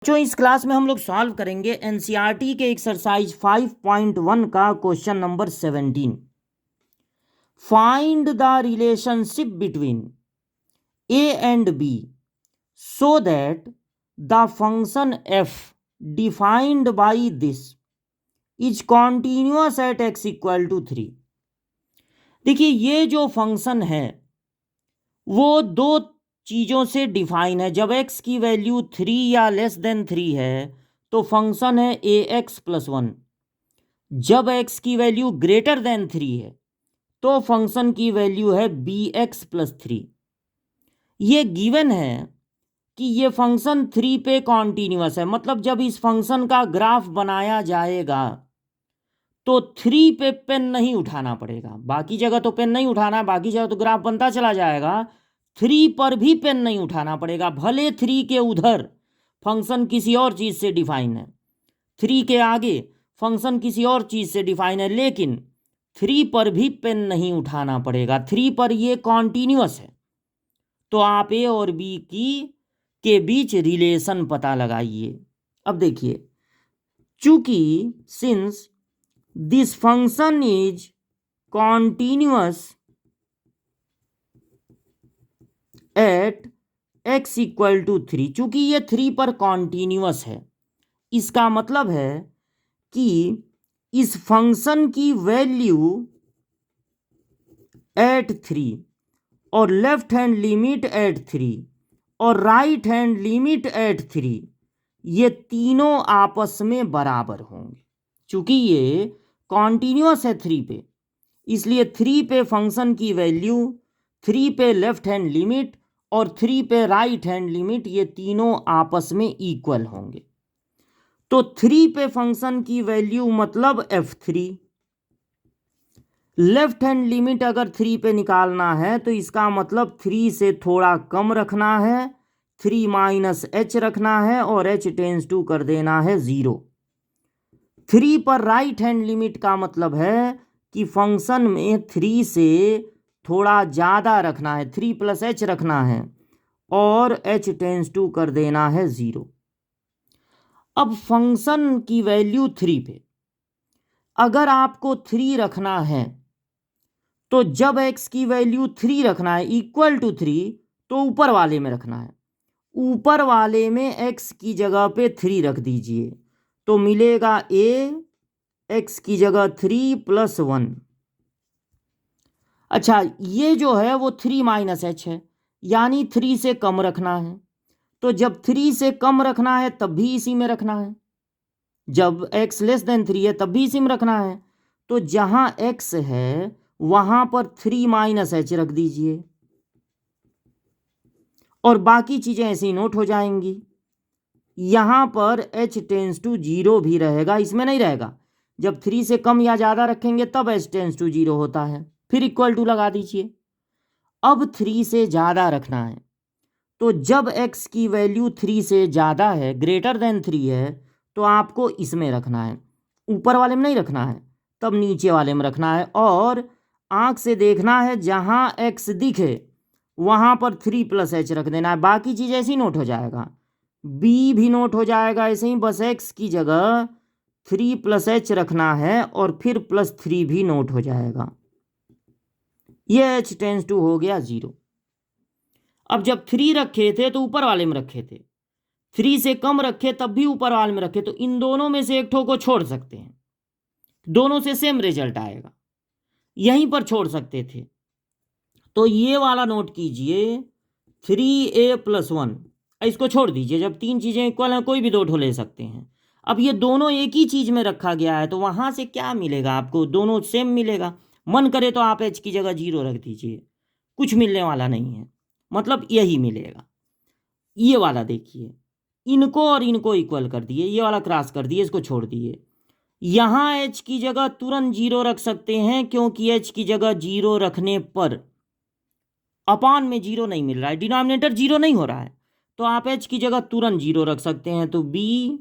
जो इस क्लास में हम लोग सॉल्व करेंगे एनसीईआरटी के एक्सरसाइज 5.1 का question number 17। Find the relationship between A and B so that the function F defined by this is continuous at X equal to 3। देखिए, ये जो फंक्शन है वो दो चीज़ों से डिफाइन है। जब x की वैल्यू 3 या लेस देन 3 है तो फंक्शन है ax+1। जब x की वैल्यू ग्रेटर देन 3 है तो फंक्शन की वैल्यू है bx+3। ये गिवन है कि ये फंक्शन 3 पे कॉन्टीन्यूअस है। मतलब जब इस फंक्शन का ग्राफ बनाया जाएगा तो 3 पे पेन नहीं उठाना पड़ेगा। बाकी जगह तो पेन नहीं उठाना है, बाकी जगह तो ग्राफ बनता चला जाएगा। 3 पर भी पेन नहीं उठाना पड़ेगा, भले 3 के उधर फंक्शन किसी और चीज़ से डिफाइन है, 3 के आगे फंक्शन किसी और चीज़ से डिफाइन है, लेकिन 3 पर भी पेन नहीं उठाना पड़ेगा। 3 पर ये कॉन्टीन्यूअस है। तो आप ए और बी के बीच रिलेशन पता लगाइए। अब देखिए, चूंकि since this function is continuous at x equal to 3, चूंकि ये 3 पर कॉन्टीन्यूअस है, इसका मतलब है कि इस फंक्शन की वैल्यू एट 3 और लेफ्ट हैंड लिमिट एट 3 और राइट हैंड लिमिट एट 3 ये तीनों आपस में बराबर होंगे। चूंकि ये कॉन्टीन्यूअस है 3 पे, इसलिए 3 पे फंक्शन की वैल्यू, 3 पे लेफ्ट हैंड लिमिट और 3 पे राइट हैंड लिमिट, ये तीनों आपस में इक्वल होंगे। तो 3 पे फंक्शन की वैल्यू मतलब f3। लेफ्ट हैंड लिमिट अगर 3 पे निकालना है तो इसका मतलब 3 से थोड़ा कम रखना है, 3 माइनस h रखना है और h टेंस टू कर देना है 0। 3 पर राइट हैंड लिमिट का मतलब है कि फंक्शन में 3 से थोड़ा ज़्यादा रखना है, 3 प्लस h रखना है और h टेंस टू कर देना है 0। अब फंक्शन की वैल्यू 3 पे अगर आपको 3 रखना है तो जब x की वैल्यू 3 रखना है इक्वल टू 3 तो ऊपर वाले में रखना है। ऊपर वाले में x की जगह पे 3 रख दीजिए तो मिलेगा a, x की जगह 3 + 1। अच्छा, ये जो है वो 3 माइनस h है, यानी 3 से कम रखना है। तो जब 3 से कम रखना है तब भी इसी में रखना है, जब x लेस देन 3 है तब भी इसी में रखना है। तो जहां x है वहां पर 3 माइनस h रख दीजिए और बाकी चीजें ऐसे ही नोट हो जाएंगी। यहां पर h टेंस टू 0 भी रहेगा, इसमें नहीं रहेगा। जब 3 से कम या ज़्यादा रखेंगे तब h टेंस टू 0 होता है, फिर इक्वल टू लगा दीजिए। अब 3 से ज़्यादा रखना है तो जब x की वैल्यू 3 से ज़्यादा है, ग्रेटर देन 3 है, तो आपको इसमें रखना है, ऊपर वाले में नहीं रखना है, तब नीचे वाले में रखना है। और आंख से देखना है, जहां x दिखे वहां पर 3 + h रख देना है। बाकी चीज़ ऐसे ही नोट हो जाएगा, b भी नोट हो जाएगा ऐसे ही, बस x की जगह 3 + h रखना है और फिर +3 भी नोट हो जाएगा। ये h टेंस टू हो गया 0। अब जब 3 रखे थे तो ऊपर वाले में रखे थे, 3 से कम रखे तब भी ऊपर वाले में रखे, तो इन दोनों में से एक ठो को छोड़ सकते हैं, दोनों से सेम रिजल्ट आएगा, यहीं पर छोड़ सकते थे। तो ये वाला नोट कीजिए, 3a+1, इसको छोड़ दीजिए। जब तीन चीज़ें इक्वल हैं कोई भी दो ठो ले सकते हैं। अब ये दोनों एक ही चीज़ में रखा गया है तो वहाँ से क्या मिलेगा आपको, दोनों सेम मिलेगा। मन करे तो आप h की जगह 0 रख दीजिए, कुछ मिलने वाला नहीं है, मतलब यही मिलेगा। ये वाला देखिए, इनको और इनको इक्वल कर दिए, ये वाला क्रॉस कर दिए, इसको छोड़ दिए। यहाँ h की जगह तुरंत 0 रख सकते हैं, क्योंकि h की जगह 0 रखने पर अपान में 0 नहीं मिल रहा है, डिनोमिनेटर 0 नहीं हो रहा है, तो आप h की जगह तुरंत 0 रख सकते हैं। तो b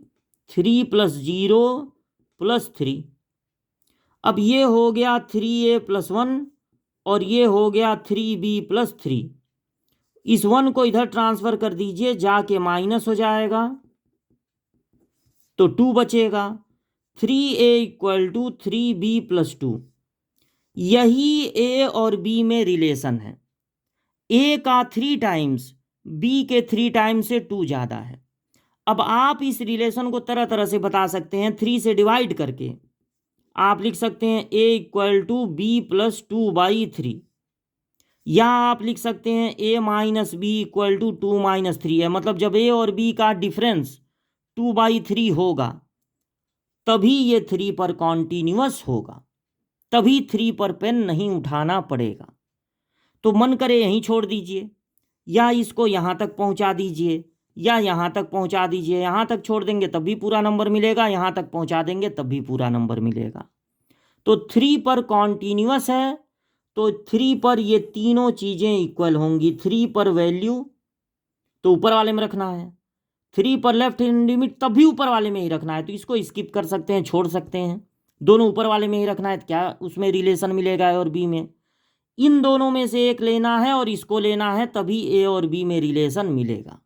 3 + 0 + 3। अब ये हो गया 3a+1 और ये हो गया 3b + 3। इस 1 को इधर ट्रांसफर कर दीजिए, जाके माइनस हो जाएगा तो 2 बचेगा, 3a इक्वल टू 3b+2। यही a और b में रिलेशन है। a का 3 टाइम्स b के 3 टाइम्स से 2 ज़्यादा है। अब आप इस रिलेशन को तरह तरह से बता सकते हैं। 3 से डिवाइड करके आप लिख सकते हैं a इक्वल टू b+2/3, या आप लिख सकते हैं a minus B equal to 2-3 है। मतलब जब a और b का डिफरेंस 2/3 होगा तभी ये 3 पर कॉन्टिन्यूअस होगा, तभी 3 पर पेन नहीं उठाना पड़ेगा। तो मन करे यहीं छोड़ दीजिए, या इसको यहाँ तक पहुँचा दीजिए, या यहाँ तक पहुँचा दीजिए। यहाँ तक छोड़ देंगे तब भी पूरा नंबर मिलेगा, यहाँ तक पहुँचा देंगे तब भी पूरा नंबर मिलेगा। तो 3 पर कॉन्टिन्यूअस है, तो 3 पर ये तीनों चीज़ें इक्वल होंगी। 3 पर वैल्यू तो ऊपर वाले में रखना है, 3 पर लेफ्ट हैंड लिमिट तब भी ऊपर वाले में ही रखना है। तो इसको स्किप कर सकते हैं, छोड़ सकते हैं, दोनों ऊपर वाले में ही रखना है। तो क्या उसमें रिलेशन मिलेगा ए और बी में? इन दोनों में से एक लेना है और इसको लेना है, तभी ए और बी में रिलेशन मिलेगा।